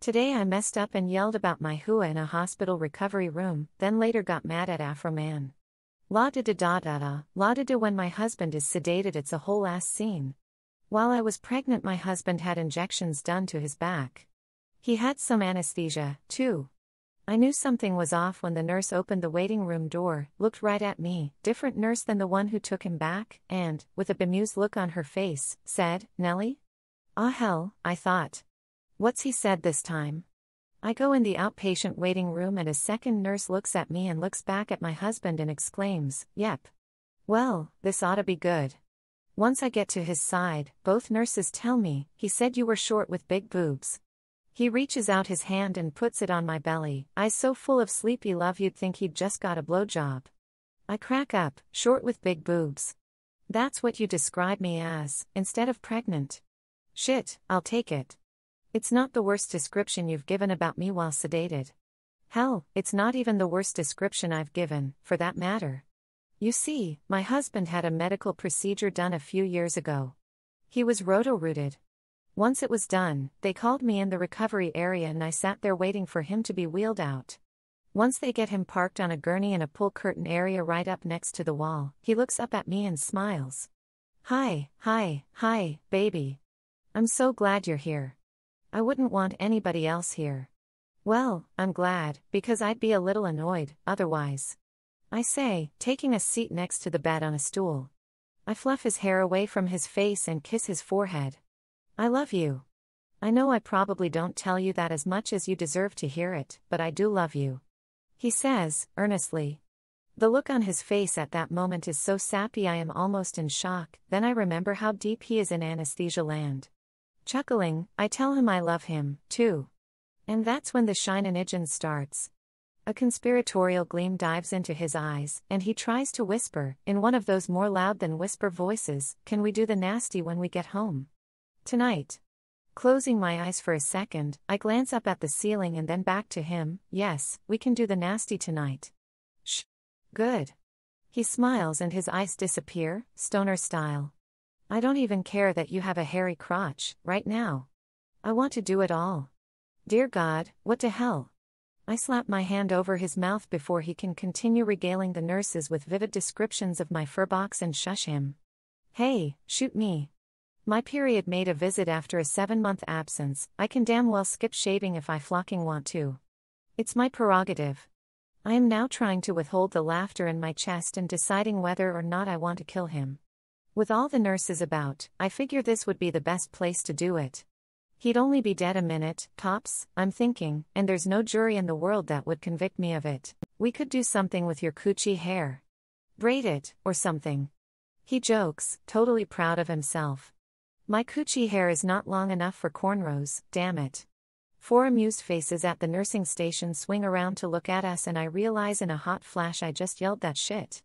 Today I messed up and yelled about my hooha in a hospital recovery room, then later got mad at afroman. La da da da da da, la da da when my husband is sedated it's a whole ass scene. While I was pregnant my husband had injections done to his back. He had some anesthesia, too. I knew something was off when the nurse opened the waiting room door, looked right at me, different nurse than the one who took him back, and, with a bemused look on her face, said, "Nellie?" Ah hell, I thought. What's he said this time? I go in the outpatient waiting room and a second nurse looks at me and looks back at my husband and exclaims, "Yep. Well, this oughta be good." Once I get to his side, both nurses tell me, "He said you were short with big boobs." He reaches out his hand and puts it on my belly, eyes so full of sleepy love you'd think he'd just got a blowjob. I crack up, short with big boobs. That's what you describe me as, instead of pregnant. Shit, I'll take it. It's not the worst description you've given about me while sedated. Hell, it's not even the worst description I've given, for that matter. You see, my husband had a medical procedure done a few years ago. He was roto-rooted. Once it was done, they called me in the recovery area and I sat there waiting for him to be wheeled out. Once they get him parked on a gurney in a pull curtain area right up next to the wall, he looks up at me and smiles. Hi, baby. I'm so glad you're here. I wouldn't want anybody else here. Well, I'm glad, because I'd be a little annoyed, otherwise. I say, taking a seat next to the bed on a stool. I fluff his hair away from his face and kiss his forehead. I love you. I know I probably don't tell you that as much as you deserve to hear it, but I do love you. He says, earnestly. The look on his face at that moment is so sappy I am almost in shock, then I remember how deep he is in anesthesia land. Chuckling, I tell him I love him, too. And that's when the shenanigans starts. A conspiratorial gleam dives into his eyes, and he tries to whisper, in one of those more loud than whisper voices, "Can we do the nasty when we get home? Tonight?" Closing my eyes for a second, I glance up at the ceiling and then back to him. "Yes, we can do the nasty tonight." "Shh. Good." He smiles and his eyes disappear, stoner style. "I don't even care that you have a hairy crotch, right now. I want to do it all. Dear God, what the hell?" I slap my hand over his mouth before he can continue regaling the nurses with vivid descriptions of my fur box and shush him. Hey, shoot me. My period made a visit after a 7-month absence. I can damn well skip shaving if I flocking want to. It's my prerogative. I am now trying to withhold the laughter in my chest and deciding whether or not I want to kill him. With all the nurses about, I figure this would be the best place to do it. He'd only be dead a minute, tops, I'm thinking, and there's no jury in the world that would convict me of it. We could do something with your coochie hair. Braid it, or something. He jokes, totally proud of himself. My coochie hair is not long enough for cornrows, damn it. 4 amused faces at the nursing station swing around to look at us and I realize in a hot flash I just yelled that shit.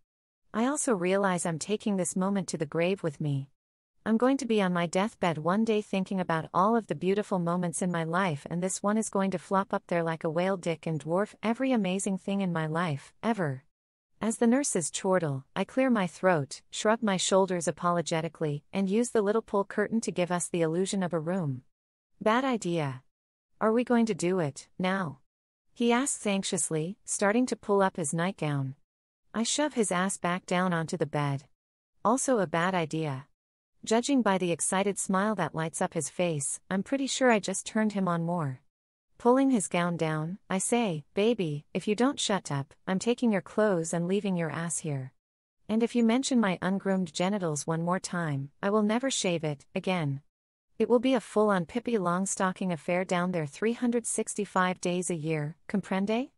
I also realize I'm taking this moment to the grave with me. I'm going to be on my deathbed one day thinking about all of the beautiful moments in my life and this one is going to flop up there like a whale dick and dwarf every amazing thing in my life, ever. As the nurses chortle, I clear my throat, shrug my shoulders apologetically, and use the little pull curtain to give us the illusion of a room. Bad idea. Are we going to do it, now? He asks anxiously, starting to pull up his nightgown. I shove his ass back down onto the bed. Also a bad idea. Judging by the excited smile that lights up his face, I'm pretty sure I just turned him on more. Pulling his gown down, I say, "Baby, if you don't shut up, I'm taking your clothes and leaving your ass here. And if you mention my ungroomed genitals one more time, I will never shave it, again. It will be a full-on Pippi Longstocking affair down there 365 days a year, comprende?"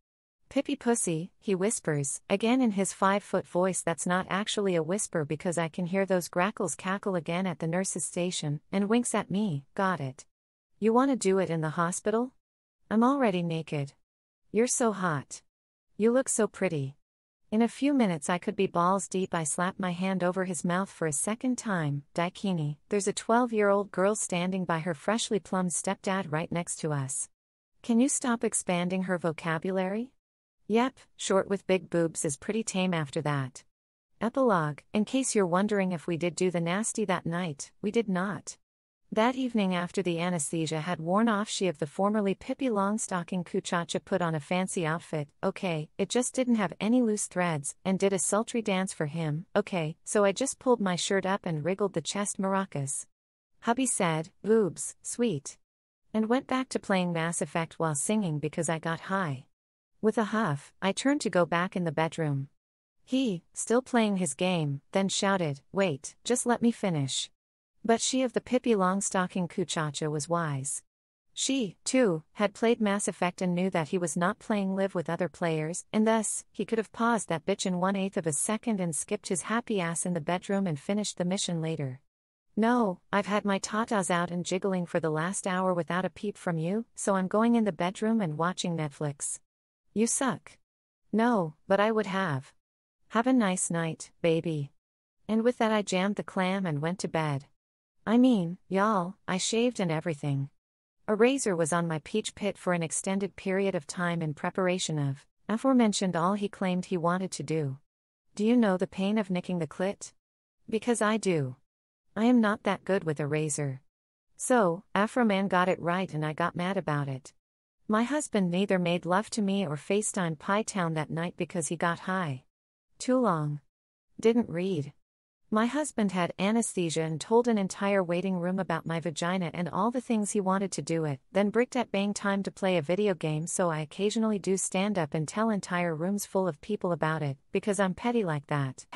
"Pippi pussy," he whispers, again in his 5-foot voice that's not actually a whisper because I can hear those grackles cackle again at the nurse's station, and winks at me. "Got it. You want to do it in the hospital? I'm already naked. You're so hot. You look so pretty. In a few minutes I could be balls deep." I slap my hand over his mouth for a second time. Daikini, there's a 12-year-old girl standing by her freshly plumbed stepdad right next to us. Can you stop expanding her vocabulary? Yep, short with big boobs is pretty tame after that. Epilogue, in case you're wondering if we did do the nasty that night, we did not. That evening after the anesthesia had worn off, she of the formerly Pippi Longstocking Kuchacha put on a fancy outfit, okay, it just didn't have any loose threads, and did a sultry dance for him, okay, so I just pulled my shirt up and wriggled the chest maracas. Hubby said, boobs, sweet. And went back to playing Mass Effect while singing because I got high. With a huff, I turned to go back in the bedroom. He, still playing his game, then shouted, wait, just let me finish. But she of the Pippi Longstocking Kuchacha was wise. She, too, had played Mass Effect and knew that he was not playing live with other players, and thus, he could have paused that bitch in 1/8 of a second and skipped his happy ass in the bedroom and finished the mission later. No, I've had my tatas out and jiggling for the last hour without a peep from you, so I'm going in the bedroom and watching Netflix. You suck. No, but I would have. Have a nice night, baby. And with that I jammed the clam and went to bed. I mean, y'all, I shaved and everything. A razor was on my peach pit for an extended period of time in preparation of, aforementioned all he claimed he wanted to do. Do you know the pain of nicking the clit? Because I do. I am not that good with a razor. So, Afroman got it right and I got mad about it. My husband neither made love to me or FaceTime Pie Town that night because he got high. Too long. Didn't read. My husband had anesthesia and told an entire waiting room about my vagina and all the things he wanted to do it, then bricked at bang time to play a video game, so I occasionally do stand up and tell entire rooms full of people about it, because I'm petty like that.